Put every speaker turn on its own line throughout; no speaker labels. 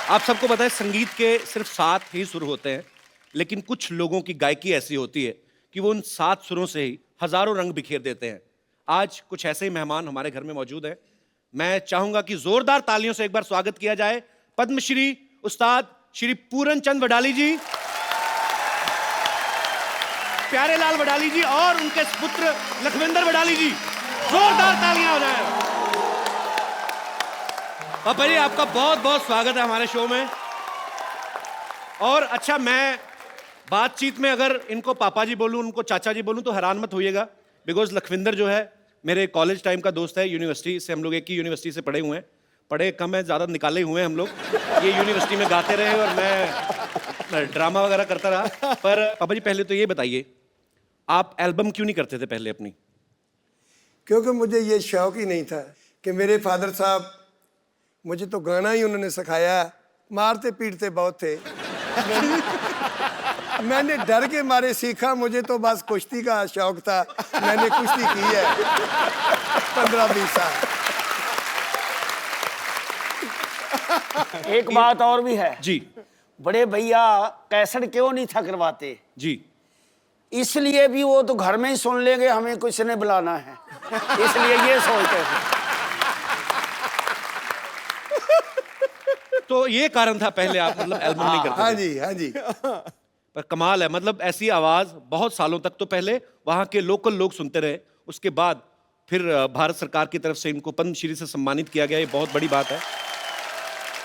आप सबको पता है संगीत के सिर्फ 7 ही सुर होते हैं, लेकिन कुछ लोगों की गायकी ऐसी होती है कि वो उन 7 सुरों से ही हजारों रंग बिखेर देते हैं। आज कुछ ऐसे ही मेहमान हमारे घर में मौजूद हैं। मैं चाहूंगा कि जोरदार तालियों से एक बार स्वागत किया जाए पद्मश्री उस्ताद श्री पूरन चंद वडाली जी, प्यारे लाल वडाली जी और उनके पुत्र लखविंदर वडाली जी। जोरदार तालियां हो जाए। पापा जी आपका बहुत बहुत स्वागत है हमारे शो में। और अच्छा, मैं बातचीत में अगर इनको पापा जी बोलूं, उनको चाचा जी बोलूं तो हैरान मत होइएगा, बिकॉज लखविंदर जो है मेरे कॉलेज टाइम का दोस्त है। यूनिवर्सिटी से हम लोग एक ही यूनिवर्सिटी से पढ़े हुए हैं। पढ़े कम है, ज़्यादा निकाले हुए हैं हम लोग। ये यूनिवर्सिटी में गाते रहे और मैं ड्रामा वगैरह करता रहा। पर पापा जी पहले तो ये बताइए, आप एल्बम क्यों नहीं करते थे पहले अपनी?
क्योंकि मुझे ये शौक ही नहीं था कि मेरे फादर साहब, मुझे तो गाना ही उन्होंने सिखाया, मारते पीटते बहुत थे। मैंने डर के मारे सीखा, मुझे तो बस कुश्ती का शौक था, मैंने कुश्ती की है 15-20 साल।
एक बात और भी है
जी
बड़े भैया, कैसेट क्यों नहीं था करवाते?
जी,
इसलिए भी वो तो घर में ही सुन लेंगे, हमें कुछ ने बुलाना है, इसलिए ये सोचते थे।
तो ये कारण था पहले आप मतलब एल्बम नहीं करते
हाँ
थे।
जी, हाँ जी।
पर कमाल है, मतलब ऐसी आवाज बहुत सालों तक तो पहले वहां के लोकल लोग सुनते रहे, उसके बाद फिर भारत सरकार की तरफ से इनको पद्मश्री से सम्मानित किया गया। ये बहुत बड़ी बात है।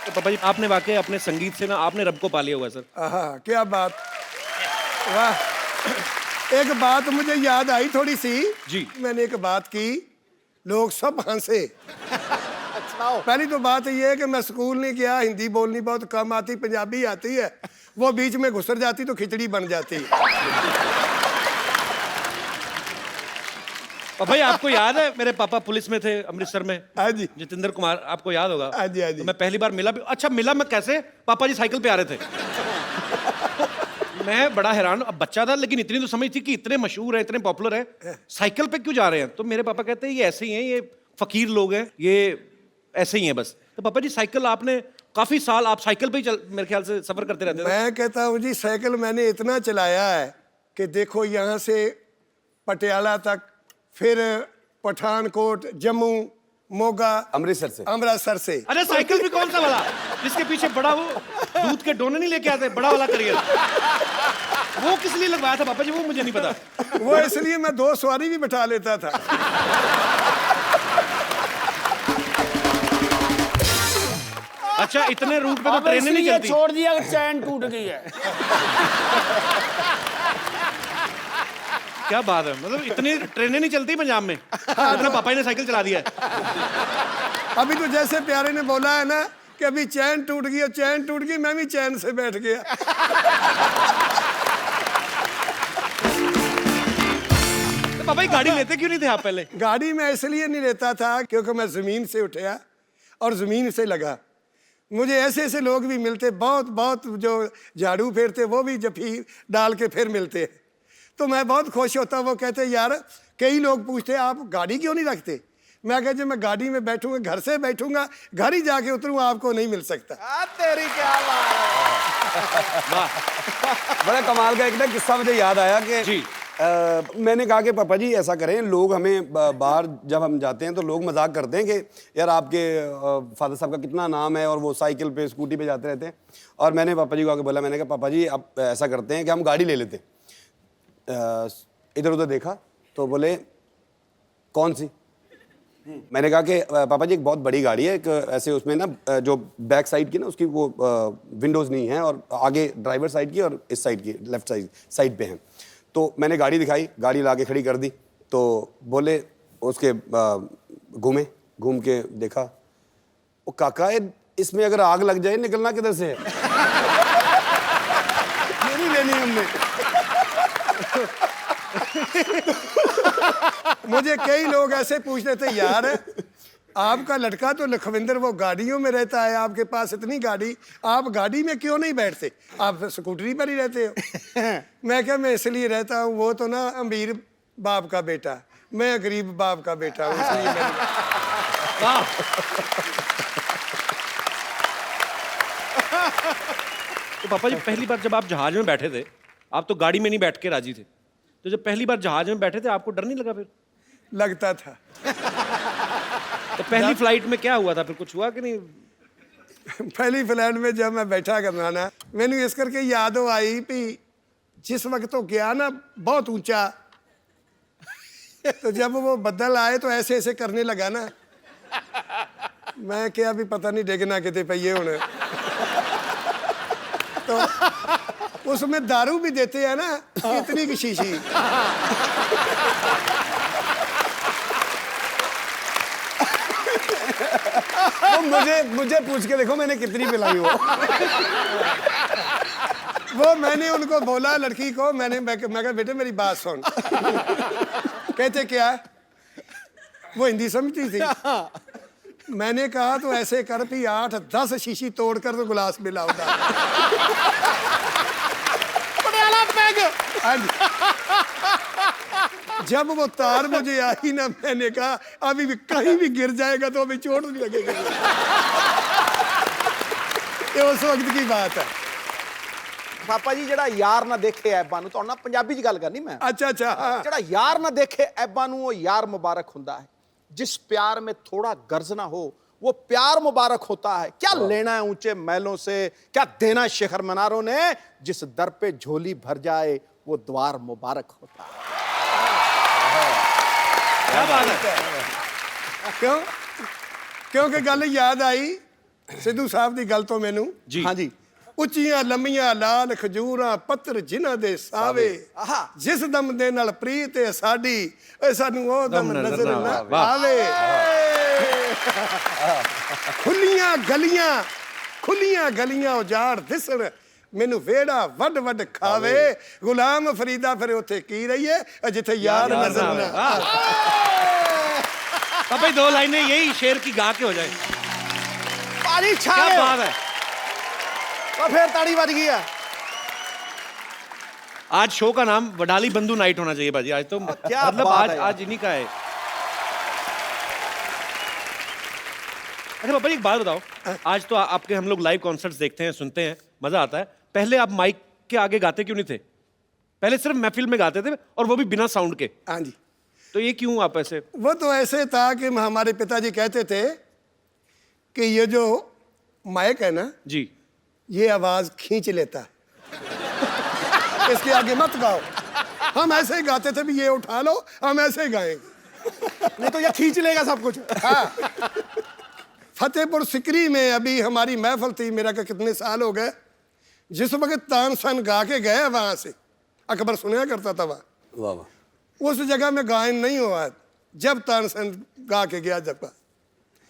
तो पापा जी आपने वाकई अपने संगीत से ना आपने रब को पा लिया हुआ है सर।
हाँ, क्या बात, वाह। एक बात मुझे याद आई थोड़ी सी
जी।
मैंने एक बात की, लोग सब हंसे। पहली तो बात ये है कि मैं स्कूल नहीं गया, हिंदी बोलनी बहुत कम आती, पंजाबी आती है, वो बीच में घुसर जाती तो खिचड़ी बन जाती।
भाई आपको याद है मेरे पापा पुलिस में थे अमृतसर में?
हाँ जी,
जितेंद्र कुमार, आपको याद होगा।
हाँ जी, हाँ जी।
तो मैं पहली बार मिला भी। अच्छा, मिला मैं कैसे? पापा जी साइकिल पे आ रहे थे। मैं बड़ा हैरान, अब बच्चा था लेकिन इतनी तो समझ थी कि इतने मशहूर है, इतने पॉपुलर है, साइकिल पे क्यों जा रहे हैं? तो मेरे पापा कहते हैं ये ऐसे ही हैं, ये फकीर लोग हैं, ये ऐसे ही हैं बस। तो पापा जी साइकिल आपने काफी साल आप साइकिल पे ही मेरे ख्याल से सफर करते रहते थे।
मैं कहता हूँ जी, साइकिल मैंने इतना चलाया है कि देखो यहाँ से पटियाला तक, फिर पठानकोट, जम्मू, मोगा, अमृतसर से।
अरे साइकिल भी कौन सा वाला जिसके पीछे बड़ा वो दूध के डोने नहीं लेके आते, बड़ा वाला करियर, वो किस लिए लगवाया था पापा जी? वो मुझे नहीं पता।
वो इसलिए मैं 2 सवारी भी बिठा लेता था।
अच्छा, इतने रूट पे तो ट्रेनें नहीं चलती।
छोड़ दिया, चैन टूट गई है।
क्या बात है, मतलब इतनी ट्रेनें नहीं चलती पंजाब में, इतना पापा जी ने साइकिल चला दिया है।
अभी तो जैसे प्यारे ने बोला है ना कि अभी चैन टूट गई, और चैन टूट गई, मैं भी चैन से बैठ गया।
तो पापा जी गाड़ी लेते क्यों नहीं थे आप पहले?
गाड़ी में इसलिए नहीं लेता था क्योंकि मैं जमीन से उठा और जमीन से लगा। मुझे ऐसे ऐसे लोग भी मिलते, बहुत बहुत, जो झाड़ू फेरते वो भी जफी डाल के फिर मिलते हैं, तो मैं बहुत खुश होता। वो कहते यार, कई लोग पूछते आप गाड़ी क्यों नहीं रखते? मैं कहता जब मैं गाड़ी में बैठूंगा, घर से बैठूंगा, घर ही जाके उतरूंगा, आपको नहीं मिल सकता।
तेरी क्या बात
वाह।
बड़ा कमाल का एक ना किस्सा मुझे याद आया कि
जी।
मैंने कहा कि पापा जी ऐसा करें, लोग हमें बाहर जब हम जाते हैं तो लोग मजाक करते हैं कि यार आपके फादर साहब का कितना नाम है और वो साइकिल पे स्कूटी पे जाते रहते हैं। और मैंने पापा जी को आके बोला, मैंने कहा पापा जी आप ऐसा करते हैं कि हम गाड़ी ले लेते हैं। इधर उधर देखा तो बोले कौन सी? मैंने कहा कि पापा जी एक बहुत बड़ी गाड़ी है, एक ऐसे उसमें ना जो बैक साइड की ना उसकी वो विंडोज़ नहीं है, और आगे ड्राइवर साइड की और इस साइड की लेफ्ट साइड पे हैं। तो मैंने गाड़ी दिखाई, गाड़ी ला के खड़ी कर दी, तो बोले उसके घूम के देखा, वो काका इसमें अगर आग लग जाए निकलना किधर से है? ये नहीं लेनी हमने।
मुझे कई लोग ऐसे पूछते थे, यार आपका लड़का तो लखविंदर वो गाड़ियों में रहता है, आपके पास इतनी गाड़ी, आप गाड़ी में क्यों नहीं बैठते, आप स्कूटरी पर ही रहते हो? मैं क्या, मैं इसलिए रहता हूँ, वो तो ना अमीर बाप का बेटा, मैं गरीब बाप का बेटा हूँ, इसलिए मैं
तो पापा जी पहली बार जब आप जहाज में बैठे थे, आप तो गाड़ी में नहीं बैठ के राजी थे, तो जब पहली बार जहाज में बैठे थे आपको डर नहीं लगा फिर?
लगता था।
तो पहली फ्लाइट में क्या हुआ था फिर, कुछ हुआ कि नहीं?
पहली फ्लाइट में जब मैं बैठा करना ना, मैंने इस करके याद आई भी जिस वक्त तो गया ना बहुत ऊंचा, तो जब वो बदल आए तो ऐसे ऐसे करने लगा ना, मैं क्या भी पता नहीं डिगना कितने पहिए होने। तो उसमें दारू भी देते हैं ना, इतनी की शीशी।
तो मुझे पूछ के देखो मैंने कितनी पिलाई हो।
वो मैंने उनको बोला लड़की को, मैं कहा बेटे मेरी बात सुन। कहते क्या? वो हिंदी समझती थी। मैंने कहा तो ऐसे कर भी 8-10 शीशी तोड़कर तो गिलास में लाऊंगा। जब वो तार मुझे आई ना, मैंने कहा अभी भी कहीं भी गिर जाएगा तो अभी चोट नहीं लगेगी। ये उस वक्त की बात है।
ਪਾਪਾ ਜੀ ਜਿਹੜਾ ਯਾਰ ਨਾ ਦੇਖੇ ਐਬਾਂ ਨੂੰ, ਤੁਹਾਡੇ ਨਾਲ ਪੰਜਾਬੀ 'ਚ ਗੱਲ ਕਰਨੀ ਮੈਂ।
अच्छा अच्छा हाँ।
ਜਿਹੜਾ यार ना देखे ऐबां ਨੂੰ वो यार मुबारक ਹੁੰਦਾ है। जिस प्यार में थोड़ा गर्ज ना हो वो प्यार मुबारक होता है। क्या लेना है ऊंचे महलों से, क्या देना शिखर मीनारों ने, जिस दर पे झोली भर जाए वो द्वार मुबारक होता है।
क्या बात है।
क्यों? क्योंकि गल याद आई सिद्धू साहब की गल तो मैनू
जी
हाँ जी।
ਉੱਚੀਆਂ ਲੰਮੀਆਂ ਲਾਲ ਖਜੂਰਾਂ ਪੱਤਰ ਜਿਨ੍ਹਾਂ ਦੇ ਸਾਵੇ,
ਆਹਾ।
ਜਿਸ ਦਮ ਦੇ ਨਾਲ ਪ੍ਰੀਤ ਹੈ ਸਾਡੀ, ਏ ਸਾਨੂੰ ਉਹ ਦਮ ਨਜ਼ਰ ਨਾ ਆਵੇ। ਖੁੱਲੀਆਂ ਗਲੀਆਂ ਉਜਾੜ ਦਿਸਣ, ਮੈਨੂੰ ਵਿਹੜਾ ਵੱਡ ਵੱਡ ਖਾਵੇ। ਗੁਲਾਮ ਫਰੀਦਾ ਫਿਰ ਉੱਥੇ ਕੀ ਰਹੀਏ ਜਿੱਥੇ ਯਾਰ ਨਜ਼ਰ ਨਾ ਆਵੇ।
पापा जी 2 लाइनें यही शेर की गा के हो जाए।
पानी छा
क्या
गए।
बात है।
तो फिर ताड़ी बज गई है।
आज शो का नाम वडाली बंधु नाइट होना चाहिए बाजी। आज तो
क्या
मतलब
बात
आज
है यार।
आज इन्हीं का है। अच्छा पापा जी एक बात बताओ, आज तो आपके हम लोग लाइव कॉन्सर्ट्स देखते हैं, सुनते हैं, मजा आता है। पहले आप माइक के आगे गाते क्यों नहीं थे? पहले सिर्फ महफिल में गाते थे और वो भी बिना साउंड के।
हाँ जी।
तो ये क्यों आप ऐसे?
वो तो ऐसे था कि हमारे पिताजी कहते थे कि ये जो माइक है ना,
जी
ये आवाज खींच लेता है, इसके आगे मत गाओ। हम ऐसे ही गाते थे भी ये उठा लो, हम ऐसे ही गाएंगे।
नहीं तो ये खींच लेगा सब कुछ।
हाँ। फतेहपुर सिकरी में अभी हमारी महफिल थी, मेरा का कितने साल हो गए, जिस वक्त तानसन गा के गए वहां से, अकबर सुना करता था वहां,
वाह वाह।
उस जगह में गायन नहीं हुआ जब तानसन गा के गया। जब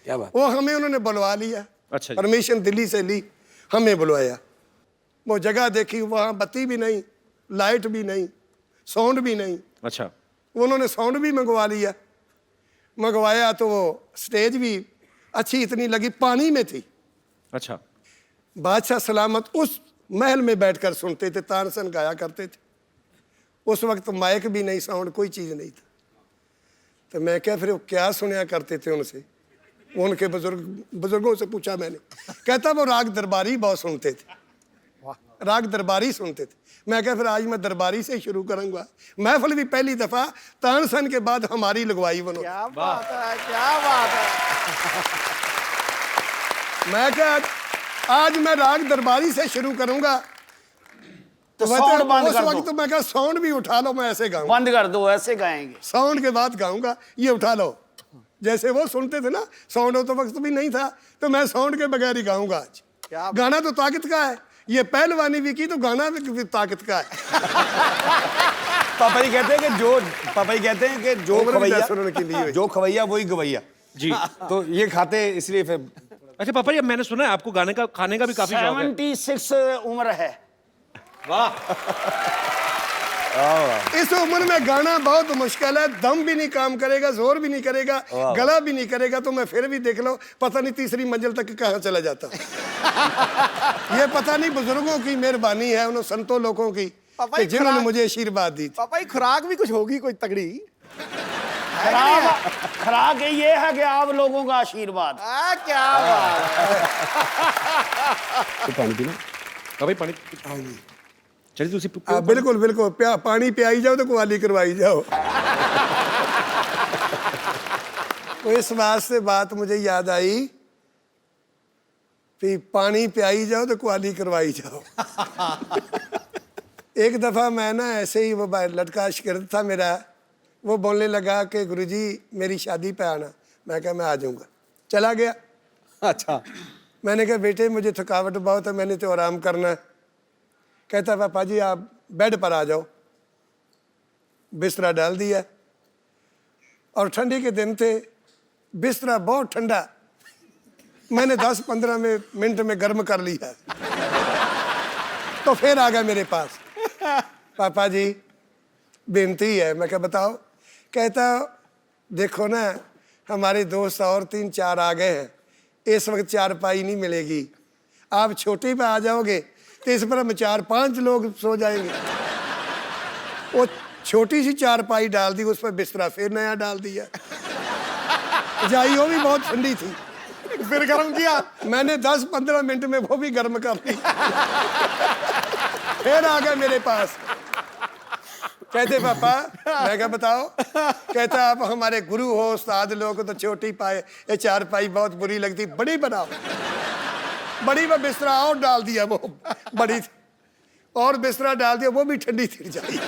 क्या बात।
वो हमें उन्होंने बुलवा लिया,
अच्छा जी।
परमिशन दिल्ली से ली, हमें बुलवाया। वो जगह देखी, वहाँ बत्ती भी नहीं, लाइट भी नहीं, साउंड भी नहीं।
अच्छा
उन्होंने साउंड भी मंगवा लिया। मंगवाया तो वो स्टेज भी अच्छी इतनी लगी, पानी में थी।
अच्छा
बादशाह सलामत उस महल में बैठकर सुनते थे, तानसन गाया करते थे। उस वक्त माइक भी नहीं, साउंड कोई चीज़ नहीं था। तो मैं क्या फिर वो क्या सुनया करते थे उनसे, उनके बुजुर्गों से पूछा मैंने। कहता वो राग दरबारी बहुत सुनते थे, राग दरबारी सुनते थे। मैं क्या फिर आज मैं दरबारी से शुरू करूंगा। महफिल भी पहली दफा तानसन के बाद हमारी लगवाई उन्होंने।
क्या बात है, क्या बात है।
मैं क्या आज मैं राग दरबारी से शुरू करूंगा।
तो साउंड बंद
उस
कर
वक्त
दो,
मैं क्या साउंड भी उठा लो, मैं ऐसे गाऊंगा।
बंद कर दो, ऐसे गाएंगे।
साउंड के बाद गाऊंगा, ये उठा लो। जैसे वो सुनते थे ना, साउंड हो तो वक्त भी नहीं था, तो मैं साउंड के बगैर ही गाऊंगा आज।
क्या
गाना तो ताकत का है, ये पहलवानी भी की तो गाना भी ताकत का है।
पापा जी कहते हैं कि जो जो
उम्र भी
खवैया,
10 रन की ली हुई।
जो खवैया वही गवैया
जी।
तो ये खाते इसलिए फिर।
अच्छा पापा जी अब मैंने सुना है आपको गाने का खाने का भी काफी शौक है।
76 उम्र है।
वाह।
इस उम्र में गाना बहुत मुश्किल है, दम भी नहीं काम करेगा, जोर भी नहीं करेगा, गला भी नहीं करेगा, तो मैं फिर भी देख लो पता नहीं तीसरी मंजिल तक कहाँ चला जाता। ये पता नहीं बुजुर्गों की मेहरबानी है, उन संतों लोगों की
पापा
कि
जी
जिन्होंने
खुराक-
मुझे आशीर्वाद दी थी।
पापा ये खुराक भी कुछ होगी कोई तगड़ी।
खराक ये है कि आप लोगों का आशीर्वाद।
क्या बात है।
तो पानी पीना।
भाई पानी।
हाँ जी
चलिए तुसी
बिल्कुल बिल्कुल पानी पियाई जाओ तो कुआली करवाई जाओ। तो इस वास्ते बात मुझे याद आई कि पानी पियाई जाओ तो कुआली करवाई जाओ। एक दफ़ा मैं ना ऐसे ही वो लड़का शिगिर्द था मेरा, वो बोलने लगा कि गुरुजी मेरी शादी पे आना। मैं कहा मैं आ जाऊँगा। चला गया।
अच्छा,
मैंने कहा बेटे मुझे थकावट बहुत है, मैंने तो आराम करना है। कहता पापा जी आप बेड पर आ जाओ। बिस्तरा डाल दिया और ठंडी के दिन थे, बिस्तरा बहुत ठंडा, मैंने 10-15 मिनट में गर्म कर लिया। तो फिर आ गया मेरे पास, पापा जी बेनती है। मैं क्या बताओ? कहता देखो ना हमारे दोस्त और 3-4 आ गए हैं, इस वक्त चारपाई नहीं मिलेगी, आप छोटी पे आ जाओगे तो इस पर हम 4-5 लोग सो जाएंगे। वो छोटी सी चारपाई डाल दी, उस पर बिस्तरा फिर नया डाल दिया। जाई वो भी बहुत ठंडी थी,
फिर गर्म किया।
मैंने 10-15 मिनट में वो भी गर्म कर दी। फिर आ गया मेरे पास, कहते पापा। मैं क्या बताओ? कहता आप हमारे गुरु हो, उस्ताद लोग तो छोटी पाए, ये चारपाई बहुत बुरी लगती, बड़ी बनाओ। बड़ी में बिस्तरा और डाल दिया, वो बड़ी थी, और बिस्तरा डाल दिया, वो भी ठंडी थी जाई।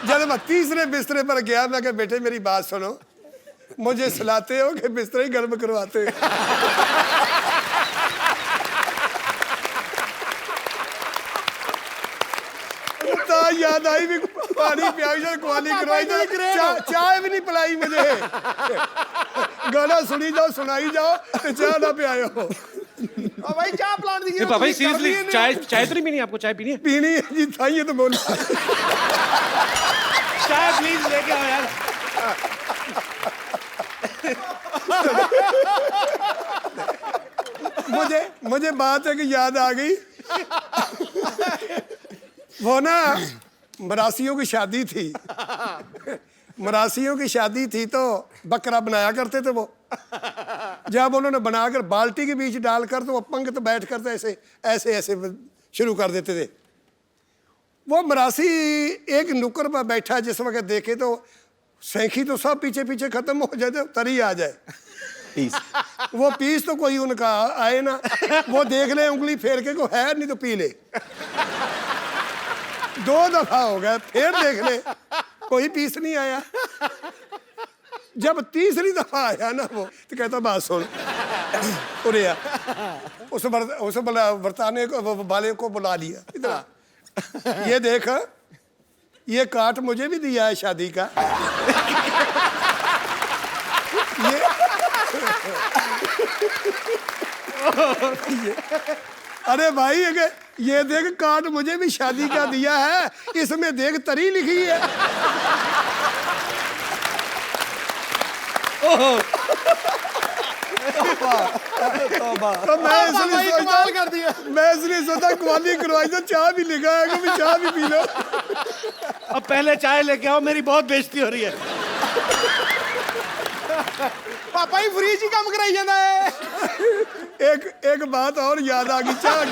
जब मैं तीसरे बिस्तरे पर गया, मैं कहा बेटे मेरी बात सुनो, मुझे सुलाते हो कि बिस्तरा ही गर्म करवाते हो? याद आई भी पानी पियाई जाए, कुआली करवाई जाए, चाय भी नहीं पिलाई मुझे। गाना सुनी जाओ, सुनाई जाओ, तो चाय ना पियाओ।
भाई चाय प्लान दी।
पापा जी सीरियसली चाय तो नहीं पीनी? आपको चाय पीनी है?
पीनी है जी, था ये तो बोला।
चाय प्लीज लेके आओ यार।
मुझे बात है कि याद आ गई। वो ना मरासियों की शादी थी, मरासियों की शादी थी तो बकरा बनाया करते थे वो। जब उन्होंने बनाकर बाल्टी के बीच डालकर तो वो पंगत बैठ कर ऐसे ऐसे ऐसे शुरू कर देते थे। वो मरासी एक नुक्कर पर बैठा, जिस वक्त देखे तो सैंखी तो सब पीछे पीछे खत्म हो जाए, तो तरी आ जाए
पीस।
वो पीस तो कोई उनका आए ना, वो देख ले उंगली फेर के को है, नहीं तो पी ले। 2 दफा हो गया, फिर देख ले कोई पीस नहीं आया। जब तीसरी दफा आया ना वो, तो कहता बात सुन, उरे आ। उस बरताने को वाले को बुला लिया, इधर ये देख, ये काट मुझे भी दिया है शादी का। ये अरे भाई ये देख काट मुझे भी शादी का दिया है, इसमें देख तरी लिखी है। तो मैं इसलिए सोचा कुआली करवाई तो चाय भी लिखा है, कभी चाय भी पी लो।
अब पहले चाय लेके आओ, मेरी बहुत बेइज्जती हो रही है।
पापा ही फ्रीज ही काम कराई जाता है।
एक बात और याद आ गई, चाय की।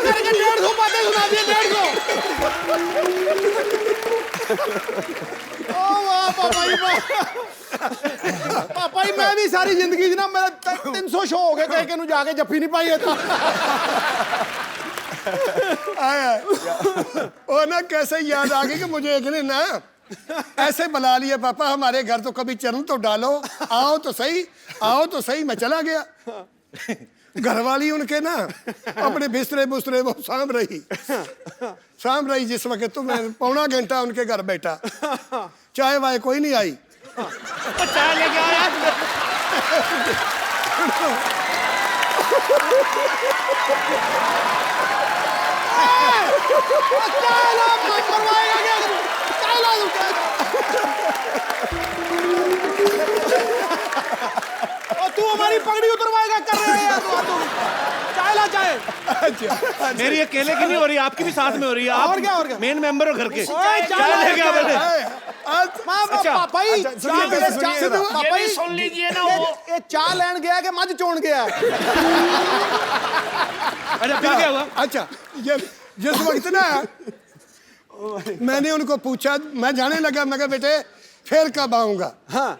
करके 150 बातें सुना दी, 150। ओ वाह पापा जी, पापा जी मैं भी सारी जिंदगी च ना मेरा 300 शो हो गए, कह के जाके जफ्फी नहीं पाई होता।
आया वो ना कैसे याद आ गई कि मुझे एक ने ना ऐसे बुला लिया, पापा हमारे घर तो कभी चरण तो डालो, आओ तो सही, आओ तो सही। मैं चला गया, घरवाली उनके ना अपने बिस्तरे बुस्तरे वो सांभ रही। जिस वक्त तो मैं 1.25 घंटा उनके घर बैठा, चाय वाय कोई नहीं आई।
चाय लेके आओ यार।
तू हमारी पगड़ी उतरवाएगा, कर रहे हैं यार।
अच्छा
मेरी अकेले की नहीं हो रही, आपकी भी साथ में हो रही है।
और क्या, और
आप
क्या?
मेन मेंबर हो घर के।
ओए,
चाय लेके आ बेटे।
अच्छा पापा जी
सिद्धू,
ये भी सुन लीजिए ना, वो
ये चाय लेन गया कि मज चोण गया?
अच्छा फिर क्या हुआ?
अच्छा ये जिस वक्त ना मैंने उनको पूछा, मैं जाने लगा, मैं कहा बेटे फिर कब आऊंगा।
हाँ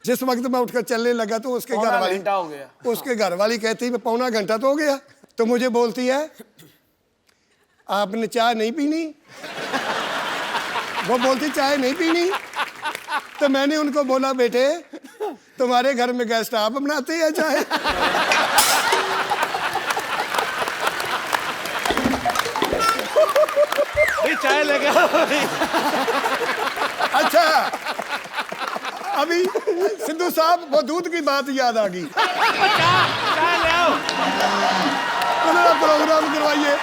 जिस वक्त मैं उठकर चलने लगा तो उसके
पौना
घर वाली
घंटा हो गया।
उसके घर वाली कहती है पौना घंटा तो हो गया। तो मुझे बोलती है आपने चाय नहीं पीनी? वो बोलती चाय नहीं पीनी। तो मैंने उनको बोला बेटे तुम्हारे घर में गेस्ट आप बनाते हैं चाय?
भाई चाय लेके आओ।
अच्छा अभी सिद्धू साहब वो दूध की बात याद आ गई।
चाय ले आओ।
मेरा प्रोग्राम करवाइए।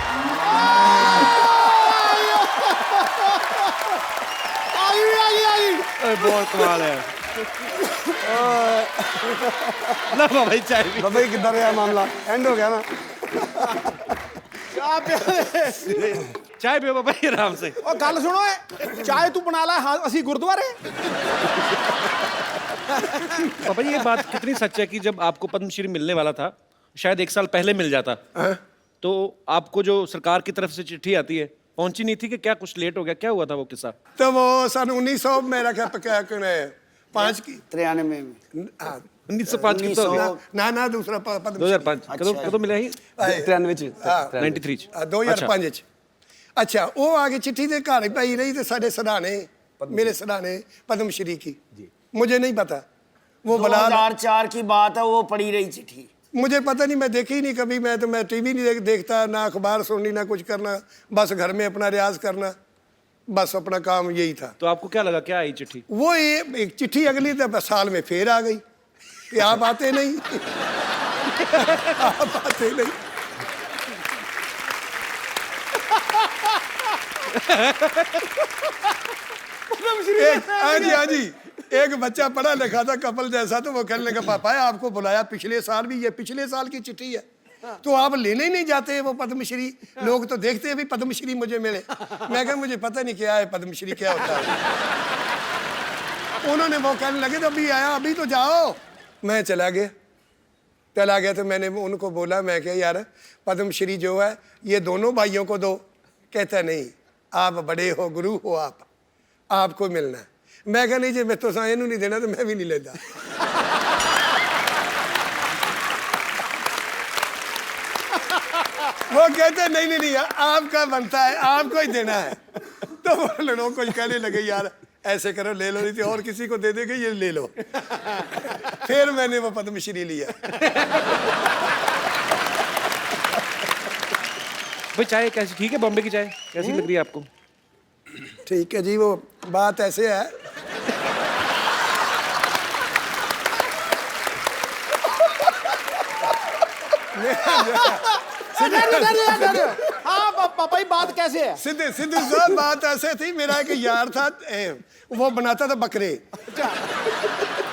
आई
बहुत कमाल है। ला भाई चाय भी।
बाबा जी किधर है मामला, एंड हो गया ना?
क्या प्यारे।
चाय पियो बाबा जी आराम से।
और गल सुनो, चाय तू बना ला, हाँ असी गुरुद्वारे।
पापा जी ये बात कितनी सच है कि जब आपको पद्मश्री मिलने वाला था, शायद 1 साल पहले मिल जाता, तो आपको जो सरकार की तरफ से चिट्ठी आती है पहुंची नहीं थी कि क्या कुछ लेट हो गया? क्या हुआ था वो किस्सा?
तो वो सन 1900 मेरा क्या 5 की
93 में
1905 की तो
1900
ना दूसरा पद्म
2005 कਦੋਂ मिला ही?
93
93 ਚ।
2005 ਚ। अच्छा वो आगे चिट्ठी दे घर पई रही तो साढ़े सराहने मेरे सराहने पद्मश्री की मुझे नहीं पता वो बला
2004 की बात है, वो पड़ी रही चिट्ठी।
मुझे पता नहीं, मैं देखी ही नहीं कभी। मैं टीवी नहीं देखता, ना अखबार सुननी, ना कुछ करना, बस घर में अपना रियाज करना, बस अपना काम यही था।
तो आपको क्या लगा, क्या आई चिट्ठी?
वो एक चिट्ठी अगली साल में फिर आ गई कि आप आते नहीं। आप आते नहीं। हाँ जी एक बच्चा पढ़ा लिखा था कपल जैसा, तो वो कहने लगा पापा आपको बुलाया पिछले साल भी, ये पिछले साल की चिट्ठी है तो आप लेने ही नहीं जाते वो पद्मश्री? लोग तो देखते हैं भी पद्मश्री मुझे मिले। मैं कहा मुझे पता नहीं क्या है पद्मश्री, क्या होता है। उन्होंने वो कहने लगे तो अभी आया, अभी तो जाओ। मैं चला गया तो मैंने उनको बोला, मैं क्या यार पद्मश्री जो है ये दोनों भाइयों को दो। कहता नहीं आप बड़े हो, गुरु हो, आपको मिलना है। मैं कहा नहीं जी मैं तो इनू नहीं देना तो मैं भी नहीं लेता। वो कहते नहीं आपका बनता है, आपको ही देना है। तो वो लोग कुछ कहने लगे यार ऐसे करो ले लो, नहीं तो और किसी को दे देंगे, ये ले लो। फिर मैंने वो पद्मश्री लिया।
भाई चाय कैसी, ठीक है? बॉम्बे की चाय कैसी लग रही है आपको?
ठीक है जी, वो बात ऐसे है
हाँ पापा जी बात कैसे है?
सिद्धू साहब बात ऐसे थी, मेरा एक यार था वो बनाता था बकरे।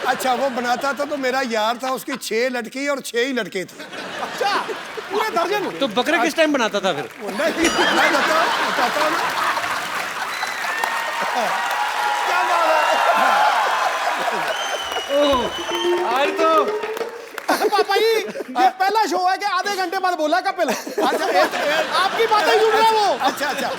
अच्छा वो बनाता था तो मेरा यार था, उसकी 6 लड़की और 6 ही लड़के थे।
अच्छा पूरे दर्जन?
तो बकरे किस टाइम बनाता था फिर?
नहीं मैं बताता हूँ ना।
क्या बात है?
आज तो
पापा जी ये पहला शो है कि आधे घंटे बाद बोला कपिल। आपकी बातें सुन रहा है वो।
अच्छा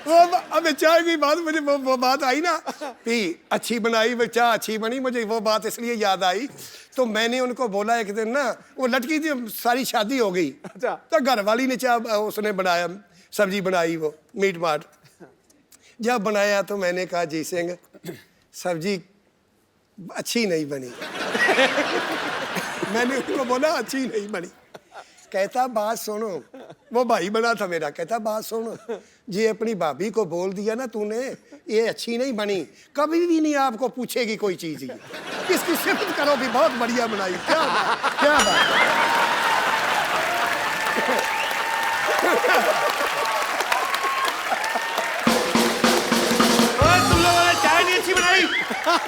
वो अब चाय की बात मुझे वो बात आई ना कि अच्छी बनाई, वो चाय अच्छी बनी, मुझे वो बात इसलिए याद आई। तो मैंने उनको बोला एक दिन ना, वो लड़की थी सारी शादी हो गई।
अच्छा।
तो घर वाली ने चाय उसने बनाया, सब्जी बनाई, वो मीट माट जब बनाया तो मैंने कहा जी सिंह सब्जी अच्छी नहीं बनी। मैंने उनको बोला अच्छी नहीं बनी। कहता बात सुनो, वो भाई बना था मेरा। कहता बात सुनो, जी अपनी भाभी को बोल दिया ना तूने ये अच्छी नहीं बनी, कभी भी नहीं आपको पूछेगी कोई चीज। इसकी सिफत करो भी बहुत बढ़िया बनाई। क्या बात
तुम लोगों ने चाय नहीं अच्छी बनाई।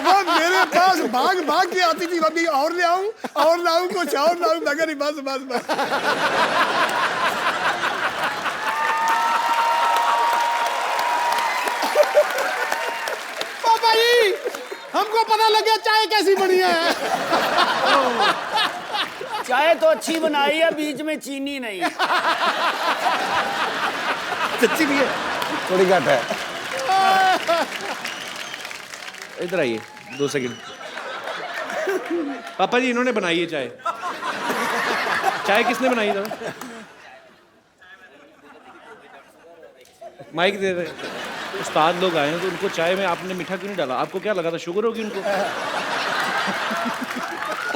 वो मेरे पास भाग के आती थी, अभी और ले आऊं कुछ और लाऊं। मगर बस
भाई, हमको पता लग गया चाय कैसी बनी है।
चाय तो अच्छी बनाई है, बीच में चीनी नहीं।
सच्ची भी है।
थोड़ी घट है।
इधर आइए 2 सेकंड। पापा जी इन्होंने बनाई है चाय। चाय किसने बनाई था? माइक दे रहे। उस्ताद लोग आए हैं तो उनको चाय में आपने मीठा क्यों नहीं डाला? आपको क्या लगा था शुगर होगी उनको?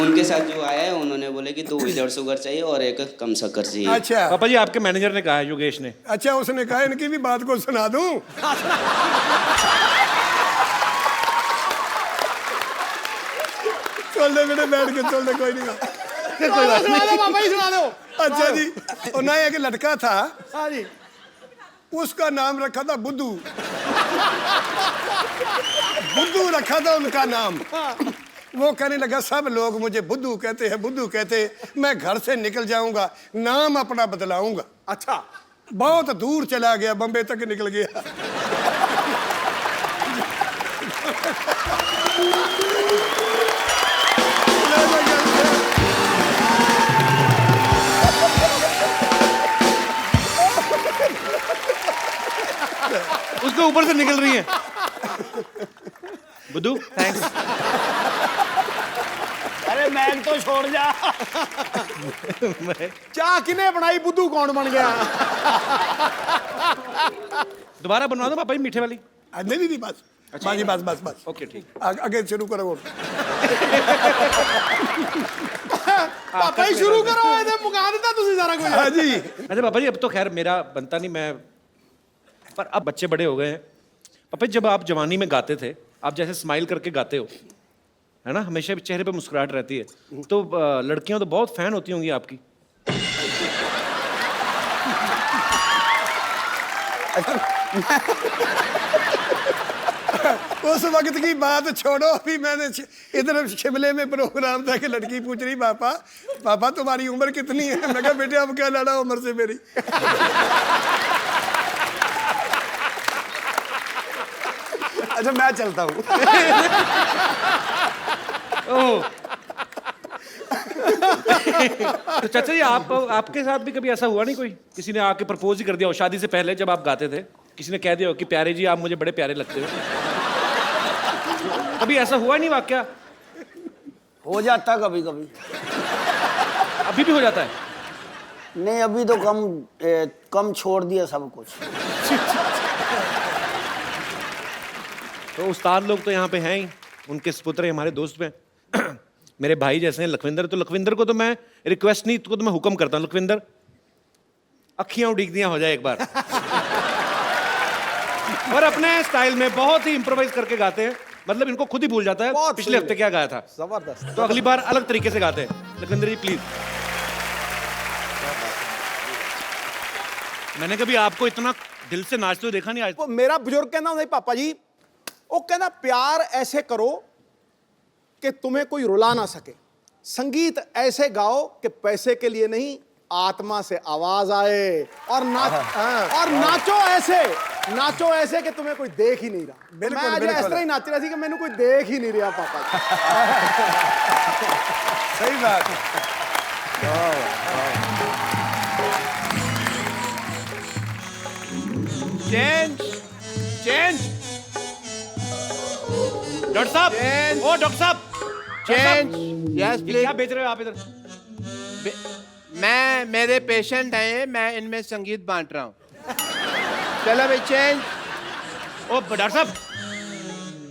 उनके साथ जो आया है उन्होंने बोले कि 2 विदाउट शुगर चाहिए और 1 कम शक्कर चाहिए।
अच्छा
पापा जी आपके मैनेजर ने कहा है, योगेश ने।
अच्छा, उसने कहा इनकी भी बात को सुना दूं। चल दे बेटे, बैठ के चल दे, कोई नहीं।
सुना दो पापा जी, सुना दो।
अच्छा जी, और ना एक लड़का था,
हाँ जी।
उसका नाम रखा था बुद्धू। बुद्धू रखा था उनका नाम। वो कहने लगा सब लोग मुझे बुद्धू कहते हैं, बुद्धू कहते हैं, मैं घर से निकल जाऊंगा, नाम अपना बदलाऊंगा।
अच्छा,
बहुत दूर चला गया, बम्बे तक निकल गया।
उसके ऊपर से निकल रही है। बुद्धू थैंक्स।
अरे मैग तो छोड़ जा।
चाह किने बनाई, बुद्धू कौन बन गया?
दोबारा बनवा दो पापा जी मीठे वाली।
नहीं नहीं बस, बाजी बस बस बस।
ओके ठीक।
आगे शुरू करो।
पापा ही शुरू करो, ये मुका देता तुसी सारा कुछ।
हाँ जी।
अच्छा पापा जी अब तो खैर मेरा बनता नहीं, मैं पर अब बच्चे बड़े हो गए हैं। पापा जी जब आप जवानी में गाते थे, आप जैसे स्माइल करके गाते हो, है ना, हमेशा चेहरे पे मुस्कुराहट रहती है, तो लड़कियां तो बहुत फैन होती होंगी आपकी।
उस वक्त की बात छोड़ो, अभी मैंने इधर शिमले में प्रोग्राम था कि लड़की पूछ रही पापा पापा तुम्हारी उम्र कितनी है? मैं कहा बेटे अब क्या लड़ा उम्र से मेरी।
अच्छा मैं चलता हूँ।
तो चाचा जी आपके साथ भी कभी ऐसा हुआ नहीं, कोई किसी ने आके प्रपोज ही कर दिया हो शादी से पहले जब आप गाते थे, किसी ने कह दिया हो कि प्यारे जी आप मुझे बड़े प्यारे लगते हो? कभी ऐसा हुआ नहीं वाकया?
हो जाता कभी कभी।
अभी भी हो जाता है?
नहीं अभी तो कम छोड़ दिया सब कुछ।
तो उस्ताद लोग तो यहाँ पे हैं ही, उनके सपुत्र हैं, हमारे दोस्त में मेरे भाई जैसे हैं लखविंदर। तो लखविंदर को तो मैं रिक्वेस्ट नहीं, तो मैं हुक्म करता हूँ, लखविंदर अखियां उड़ीक दियां हो जाए एक बार। और अपने स्टाइल में बहुत ही इंप्रोवाइज करके गाते हैं, मतलब इनको खुद ही भूल जाता है
बहुत
पिछले
सही
हफ्ते क्या गाया था।
जबरदस्त।
तो अगली बार अलग तरीके से गाते हैं। लखविंदर जी प्लीज। मैंने कभी आपको इतना दिल से नाचते हुए देखा नहीं आज।
वो मेरा बुजुर्ग कहना नहीं पापा जी, वो कहना प्यार ऐसे करो कि तुम्हें कोई रुला ना सके, संगीत ऐसे गाओ कि पैसे के लिए नहीं आत्मा से आवाज आए, और नाचो ऐसे कि तुम्हें कोई देख ही नहीं रहा।
बिल्कुल,
मैं आज
बिल्कुल।
इस तरह ही नाच रहा थी कि मैंने कोई देख ही नहीं रहा पापा जी।
सही बात।
Change change. डॉक्टर साहब, ओ डॉक्टर साहब,
चेंज। यस
ये क्या बेच रहे हो आप इधर?
मेरे पेशेंट हैं, मैं इनमें संगीत बांट रहा हूँ। चलो भाई चेंज।
ओ डॉक्टर साहब,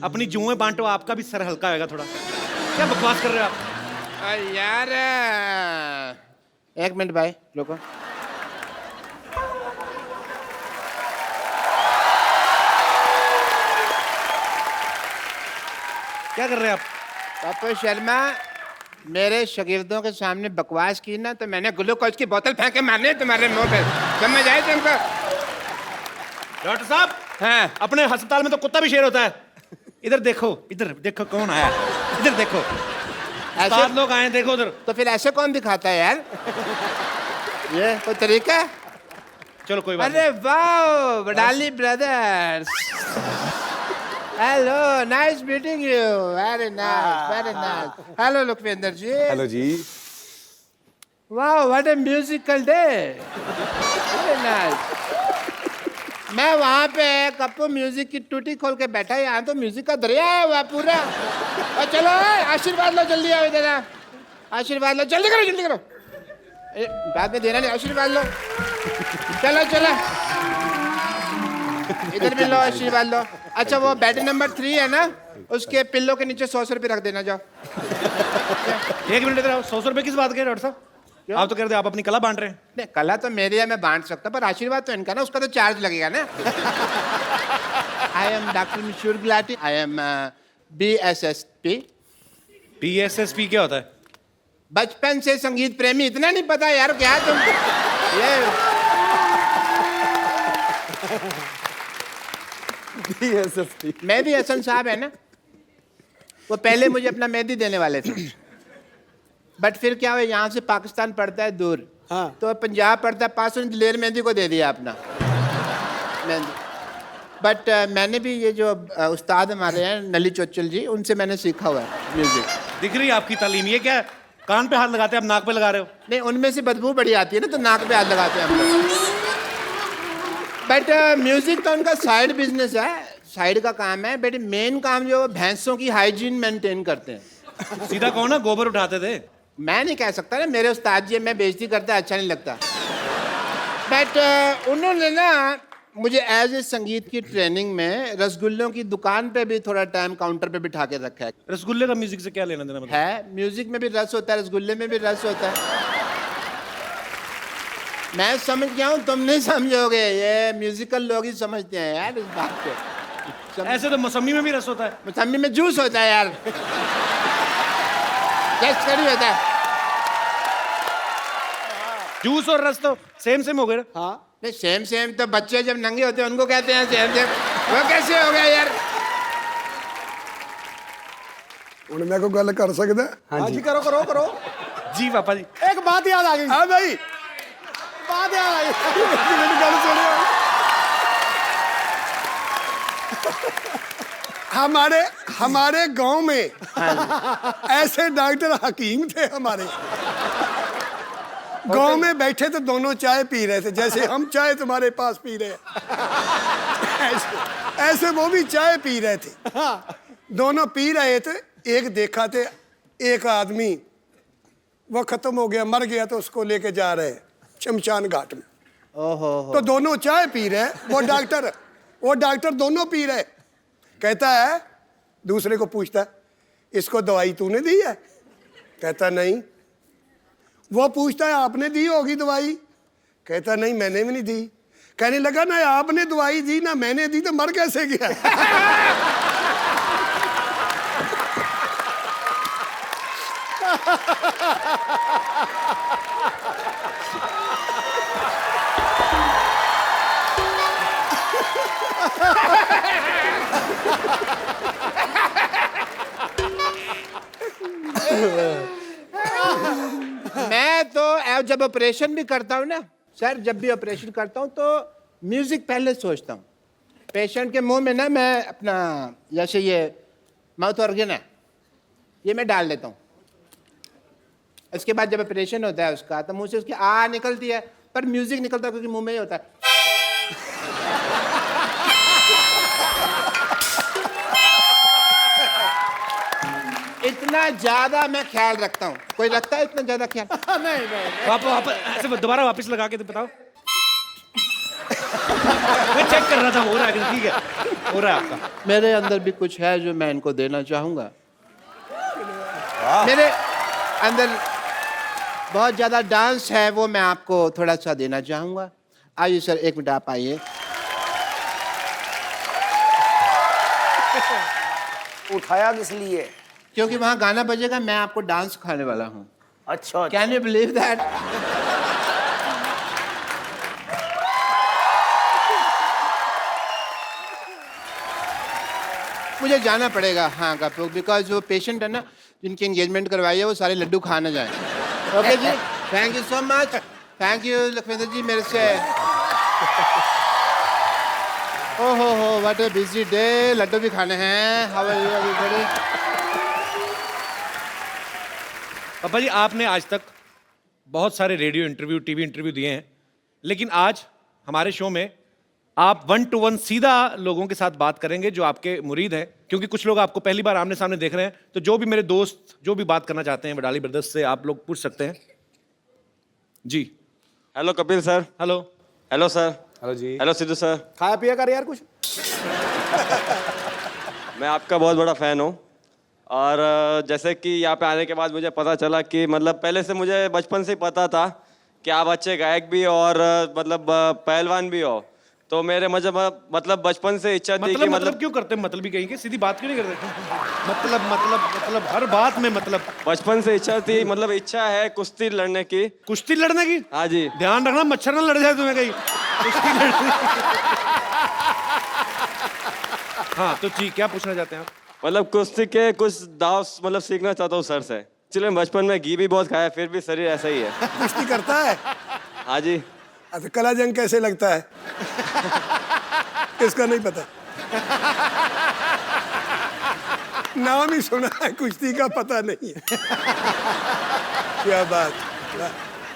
अपनी जुएं बांटो, आपका भी सर हल्का होगा थोड़ा। क्या बकवास कर रहे हो आप?
यार एक मिनट भाई रुको।
क्या कर रहे हैं आप?
पापा शर्मा, मेरे शागिर्दों के सामने बकवास की ना तो मैंने ग्लूकोज की बोतल फेंक के मारने तुम्हारे मुंह पे। समझ आए तुमको?
डॉक्टर साहब,
हाँ
अपने अस्पताल में तो कुत्ता भी शेर होता है। इधर देखो कौन आया। इधर देखो,
ऐसे
सात लोग आए, देखो उधर।
तो फिर ऐसे कौन दिखाता है यार? ये कोई तरीका है?
चलो कोई बात
अरे वाह, Wadali brothers. Hello, nice meeting you, very nice, very nice. Hello Lakhwinder ji.
Hello जी।
वाह, what a musical day, very nice. मैं वहाँ पे कप्पू म्यूजिक की टूटी खोल के बैठा, यहाँ तो म्यूजिक का दरिया है वह पूरा। और चलो आशीर्वाद लो, जल्दी आओ इधर, आशीर्वाद लो, जल्दी करो, जल्दी करो। बाद में देना नहीं, आशीर्वाद लो। चलो चलो, इधर भी लो, आशीर्वाद लो। अच्छा, वो बेड नंबर 3 है ना, उसके पिल्लो के नीचे 100 रुपये रख देना, जाओ।
1 मिनट इधर आओ। 100 रुपए किस बात के डॉक्टर साहब? आप तो कह रहे थे आप अपनी कला बांट रहे हैं।
नहीं, कला तो मेरी है, मैं बांट सकता, पर आशीर्वाद तो इनका ना, उसका तो चार्ज लगेगा ना। I am doctor Mishur Gulati, I am BSSP।
PSSP क्या होता है?
बचपन से संगीत प्रेमी, इतना नहीं पता यार क्या तुम? ये मैं भी हसन साहब है ना, वो पहले मुझे अपना मेहंदी देने वाले थे, बट फिर क्या हुआ, यहाँ से पाकिस्तान पड़ता है दूर,
हाँ।
तो पंजाब पड़ता है पास, दिलेर मेहंदी को दे दिया अपना मेहंदी। बट मैंने भी ये जो उस्ताद हमारे हैं नली चोचल जी, उनसे मैंने सीखा हुआ है म्यूजिक।
दिख रही है आपकी तालीम। ये क्या कान पे हाथ लगाते हैं, आप नाक पे लगा रहे हो?
नहीं, उनमें से बदबू बड़ी आती है ना, तो नाक पे हाथ लगाते हैं हम लोग। बट म्यूजिक तो उनका साइड बिजनेस है, साइड का काम है, बट मेन काम जो भैंसों की हाइजीन मेंटेन करते हैं।
सीधा कहो ना, गोबर उठाते थे।
मैं नहीं कह सकता ना, मेरे उस्ताद जी, मैं बेइज्जती करता अच्छा नहीं लगता। बट उन्होंने ना मुझे एज ए संगीत की ट्रेनिंग में रसगुल्लों की दुकान पे भी थोड़ा टाइम काउंटर पे बिठा के रखा है।
रसगुल्ले का म्यूजिक से क्या लेना देना? मतलब
है, म्यूजिक में भी रस होता है, रसगुल्ले में भी रस होता है। मैं समझ गया हूँ, तुम नहीं समझोगे, ये म्यूजिकल लोग ही समझते हैं यार इस बात को।
ऐसे तो मौसमी में भी रस होता है।
मौसमी में जूस होता है यार, जस्ट करी होता है।
जूस और रस तो सेम सेम हो गए ना?
हाँ,
नहीं, सेम सेम तो बच्चे जब नंगे होते हैं उनको कहते हैं सेम सेम, वो कैसे हो गया यार?
ਹੁਣ मैं को गल कर सकता?
हाँ जी, करो करो करो।
जी पापा जी।
एक बात याद आ गई।
हाँ भाई,
बात याद आ गई।
मेरी गल सुनियो। हमारे हमारे गांव में ऐसे डॉक्टर हकीम थे हमारे गांव में, बैठे तो दोनों चाय पी रहे थे, जैसे हम चाय तुम्हारे पास पी रहे हैं, ऐसे वो भी चाय पी रहे थे। दोनों पी रहे थे। एक देखा थे, एक आदमी वो खत्म हो गया, मर गया, तो उसको लेके जा रहे हैं शमशान घाट में। तो दोनों चाय पी रहे, वो डॉक्टर दोनों पी रहे। कहता है, दूसरे को पूछता है, इसको दवाई तूने दी है? कहता नहीं। वो पूछता है, आपने दी होगी दवाई? कहता नहीं, मैंने भी नहीं दी। कहने लगा, ना आपने दवाई दी ना मैंने दी, तो मर कैसे गया?
मैं तो जब ऑपरेशन भी करता हूँ ना सर, जब भी ऑपरेशन करता हूँ तो म्यूजिक पहले सोचता हूँ। पेशेंट के मुंह में ना मैं अपना, जैसे ये माउथ ऑर्गन है, ये मैं डाल देता हूँ। इसके बाद जब ऑपरेशन होता है उसका, तो मुंह से उसकी आ निकलती है, पर म्यूजिक निकलता है क्योंकि मुंह में ही होता है। इतना ज्यादा मैं ख्याल रखता हूँ। कोई रखता है इतना ज्यादा ख्याल? नहीं नहीं।
वापस ऐसे दोबारा वापस लगा के तो बताओ। मैं चेक कर रहा था, हो रहा है कि ठीक है, हो रहा है आपका।
मेरे अंदर भी कुछ है जो मैं इनको देना चाहूंगा। मेरे अंदर बहुत ज्यादा डांस है, वो मैं आपको थोड़ा सा देना चाहूंगा। आइए सर, 1 मिनट आप आइए।
उठाया किस लिए?
क्योंकि वहां गाना बजेगा, मैं आपको डांस सिखाने वाला हूँ।
अच्छा,
कैन यू बिलीव दैट? मुझे जाना पड़ेगा हाँ कपूर, बिकॉज वो पेशेंट है ना जिनकी एंगेजमेंट करवाई है, वो सारे लड्डू खा ना जाए। ओके जी, thank you so much. Thank you Lakhwinder ji, मेरे से हो व्हाट ए बिजी डे। लड्डू भी खाने हैं। How are you everybody?
पापा जी, आपने आज तक बहुत सारे रेडियो इंटरव्यू, टीवी इंटरव्यू दिए हैं, लेकिन आज हमारे शो में आप 1 to 1 सीधा लोगों के साथ बात करेंगे जो आपके मुरीद हैं, क्योंकि कुछ लोग आपको पहली बार आमने सामने देख रहे हैं। तो जो भी मेरे दोस्त जो भी बात करना चाहते हैं वडाली ब्रदर्स से, आप लोग पूछ सकते हैं जी।
Hello Kapil sir.
Hello.
Hello sir.
Hello जी।
Hello Sidhu sir.
खाया पिया कर यार कुछ।
मैं आपका बहुत बड़ा फ़ैन हूँ, और जैसे कि यहाँ पे आने के बाद मुझे पता चला कि मतलब पहले से मुझे बचपन से ही पता था कि आप अच्छे गायक भी और मतलब पहलवान भी हो। तो मेरे मतलब बचपन से इच्छा थी कि
मतलब क्यों करते हैं? मतलब भी कहीं के सीधी बात क्यों नहीं करते? मतलब हर बात में मतलब।
बचपन से इच्छा थी, मतलब इच्छा है कुश्ती लड़ने की।
कुश्ती लड़ने की?
हाँ जी।
ध्यान रखना मच्छर ना लड़ जाए तुम्हें कहीं। कुश्ती लड़ने। हाँ तो ठीक, क्या पूछना चाहते हैं आप?
मतलब कुश्ती के कुछ दाव मतलब सीखना चाहता हूँ सर से। चलिए, बचपन में घी भी बहुत खाया, फिर भी शरीर ऐसा ही है।
कुश्ती करता है?
हाँ जी।
तो कला जंग कैसे लगता है? इसका नहीं पता। नाम ही सुना है, कुश्ती का पता नहीं है। क्या बात।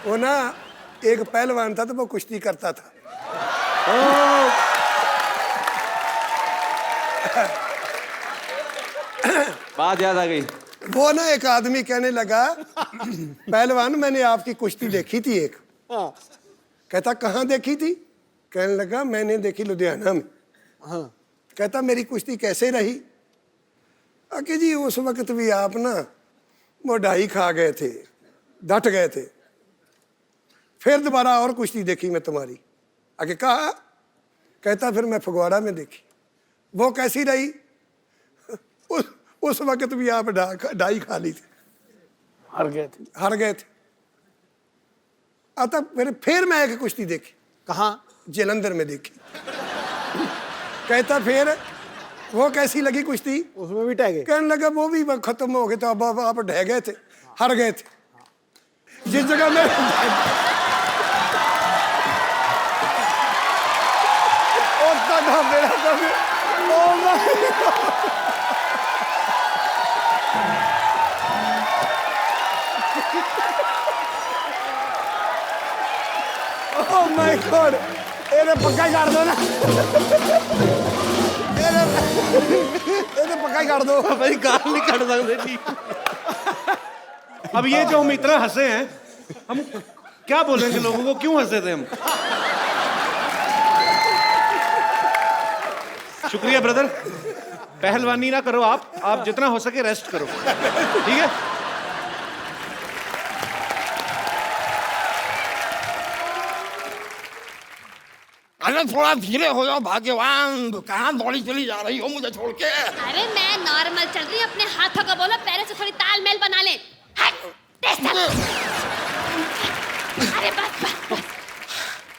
वो ना एक पहलवान था तो वो कुश्ती करता था।
बात याद आ गई।
वो ना एक आदमी कहने लगा, पहलवान मैंने आपकी कुश्ती देखी थी एक। कहता कहाँ देखी थी? कहने लगा मैंने देखी लुधियाना में। कहता मेरी कुश्ती कैसे रही? कि जी उस वक्त भी आप ना वो ढाई खा गए थे, डट गए थे। फिर दोबारा और कुश्ती देखी मैं तुम्हारी। आगे कहा, कहता फिर मैं फगवाड़ा में देखी। वो कैसी रही? उस वक्त भी आप ढाई खा ली थी,
हार गए थे।
आता फिर मैं एक कुश्ती देखी।
कहाँ?
जलंधर में देखी। कहता फिर वो कैसी लगी कुश्ती?
उसमें भी टह गए।
कहने लगा वो भी खत्म हो गए थे, अब आप ढह गए थे, हार गए थे। जिस जगह में
Oh my God! ਇਹਨੇ ਪੱਕਾ ਹੀ ਕਰ ਦੋ ਨਾ। ਇਹਨੇ ਪੱਕਾ ਹੀ ਕਰ ਦੋ।
भाई गाल नहीं काट सकते जी। अब ये जो हम इतना हंसे हैं, हम क्या बोलेंगे लोगों को? क्यों हंसे थे हम? शुक्रिया ब्रदर। पहलवानी ना करो आप जितना हो सके रेस्ट करो, ठीक है?
अरे थोड़ा धीरे हो जाओ भाग्यवान, कहाँ दौड़ी चली जा रही हो मुझे छोड़ के?
अरे मैं नॉर्मल चल रही हूँ, अपने हाथों का बोलो, पैरों से थोड़ी तालमेल बना ले। अरे बस।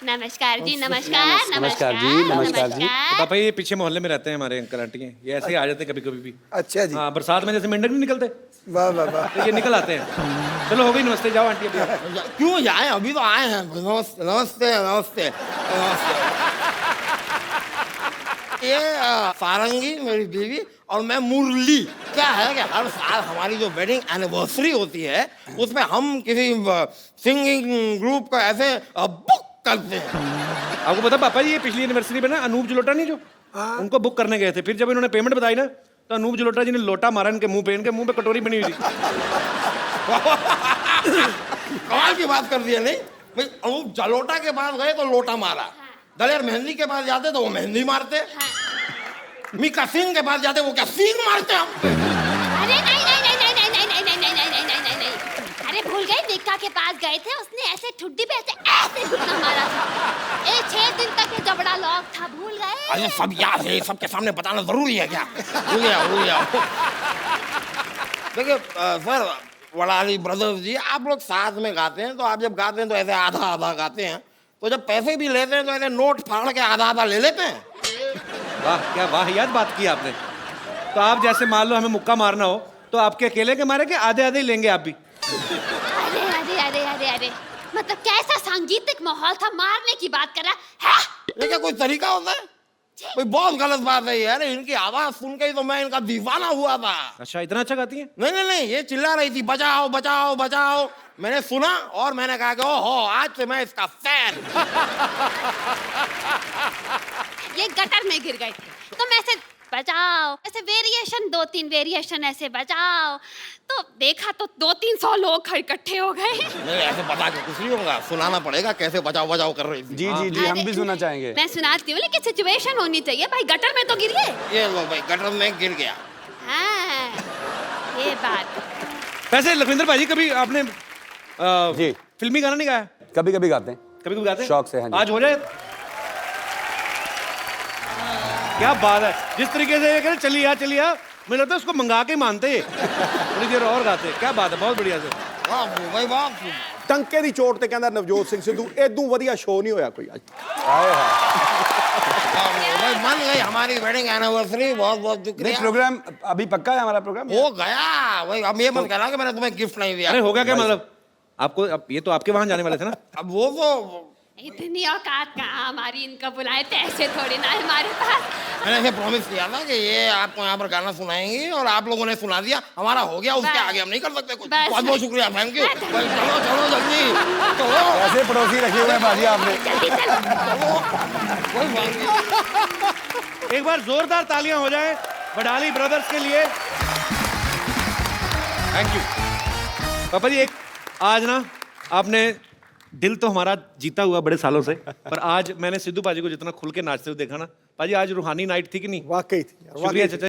नमस्कार जी, नमस्कार।
नमस्कार जी, नमस्कार जी।
पापा ये पीछे मोहल्ले में रहते हैं हमारे अंकल आंटी हैं, ये ऐसे ही आ जाते हैं कभी कभी भी।
अच्छा जी।
हाँ, बरसात में जैसे मेंढक नहीं निकलते,
वाह वाह वाह।
तो ये निकल आते हैं। चलो हो गई, नमस्ते, जाओ आंटी। अभी
क्यों जाए, अभी तो आए हैं। नमस्ते नमस्ते नमस्ते नमस्ते। ये सारंगी मेरी बीवी और मैं मुरली। क्या है कि हर साल हमारी जो वेडिंग एनिवर्सरी होती है उसमें हम किसी सिंगिंग ग्रुप को ऐसे बुक करते हैं।
आपको पता पापा जी, ये पिछली एनिवर्सरी में ना अनूप जलोटा नहीं जो, उनको बुक करने गए थे। फिर जब इन्होंने पेमेंट बताई ना, तो अनूप जलोटा जी ने लोटा मारा इनके मुंह पे, इनके मुंह पे कटोरी बनी हुई थी।
कमाल की बात कर दी है। नहीं भाई, अनूप जलोटा के पास गए तो लोटा मारा, दलेर मेहंदी के पास जाते तो वो मेहंदी मारते, मीका सिंह के पास जाते वो क्या सींग मारते हम।
अरे नहीं नहीं नहीं नहीं नहीं नहीं नहीं नहीं नहीं नहीं नहीं नहीं नहीं। अरे भूल गए, निक्का के पास गए थे, उसने ऐसे ठुड्डी पे ऐसे घुटना मारा था। 6 दिन तक ये जबड़ा लॉक था, भूल गए?
अरे सब याद है, सबके सामने बताना जरूरी है क्या? भूल गया। देखिए सर, वडाली ब्रदर्स जी, आप लोग साथ में गाते हैं, तो आप जब गाते हैं तो ऐसे आधा आधा गाते हैं, तो जब पैसे भी लेते हैं तो ऐसे नोट फाड़ के आधा आधा ले लेते हैं।
वाह, क्या वाहियात बात की आपने। तो आप जैसे मान लो हमें मुक्का मारना हो तो आपके अकेले के मारे के आधे आधे ही लेंगे आप भी?
अरे अरे अरे अरे अरे, मतलब कैसा सांगीतिक माहौल था, मारने की बात कर रहा है?
ये क्या कोई तरीका होता है? भाई बहुत गलत बात है यार, इनकी आवाज सुन के ही तो मैं इनका दीवाना हुआ था।
अच्छा, इतना अच्छा गाती हैं?
नहीं नहीं नहीं, ये चिल्ला रही थी बचाओ बचाओ बचाओ, मैंने सुना और मैंने कहा कि ओहो आज से मैं इसका फैन।
ये गटर में गिर गए थे तो मैं ऐसे बचाओ, ऐसे वेरिएशन 2-3 वेरिएशन ऐसे बचाओ, तो देखा तो 200-300 लोग इकट्ठे हो गए।
नहीं ऐसे बता के कुछ नहीं होगा, सुनाना पड़ेगा कैसे बचाओ बचाओ कर रही थी।
जी जी जी, हम
अरे,
भी सुनना चाहेंगे।
मैं सुनाती हूँ, लेकिन सिचुएशन होनी चाहिए भाई, गटर में तो गिर गए।
ये लो भाई गटर में गिर गया।
हाँ, ये बात।
वैसे लखविंदर भाई कभी आपने
जी।
फिल्मी गाना नहीं गाया?
कभी कभी गाते हैं।
कभी कभी गाते हैं?
शौक से, हाँ जी।
आज हो जाए। क्या बात है, जिस तरीके से ये कह रहे चलिए आ, मुझे लगता है उसको मंगा के मानते थोड़ी देर और गाते। क्या बात है, बहुत बढ़िया से।
वाह भाई वाह।
ਟੰਕੇ ਦੀ ਚੋਟ ਤੇ ਕਹਿੰਦਾ ਨਵਜੋਤ ਸਿੰਘ ਸਿੱਧੂ ਇਦੋਂ ਵਧੀਆ ਸ਼ੋਅ ਨਹੀਂ ਹੋਇਆ ਕੋਈ ਅੱਜ।
भाई मन गई हमारी वेडिंग एनिवर्सरी, बहुत बहुत
नहीं,
शुक्रिया।
प्रोग्राम अभी पक्का है हमारा प्रोग्राम।
हो गया भाई, अब ये मत कहना कि मैंने तुम्हें गिफ्ट नहीं दिया।
अरे होगा क्या मतलब, आपको अब ये तो आपके वहां जाने वाले थे ना?
अब वो तो
इतनी औकात कहाँ हमारी, इनका बुलाए थे ऐसे थोड़ी ना हमारे पास।
मैंने ऐसे प्रॉमिस किया था कि ये आपको यहाँ पर गाना सुनाएंगी और आप लोगों ने सुना दिया, हमारा हो गया, उसके
बस।
आगे हम नहीं कर सकते कुछ।
बस।
बहुत बहुत शुक्रिया, थैंक यू। भाई चलो चलो जल्दी चलो।
ऐसे पड़ोसी रखे हुए हैं बाजी आपने।
जल्दी चलो।
कोई बात नहीं।
एक बार जोरदार तालियां हो जाए बडाली ब्रदर्स के लिए। थैंक यू पापा जी। एक आज ना आपने दिल तो हमारा जीता हुआ बड़े सालों से, पर आज मैंने सिद्धू पाजी को जितना खुल के नाचते हुए देखा ना पाजी, आज रूहानी नाइट थी कि नहीं?
वाकई थी यार,
शुक्रिया
वाकई।
चाचा।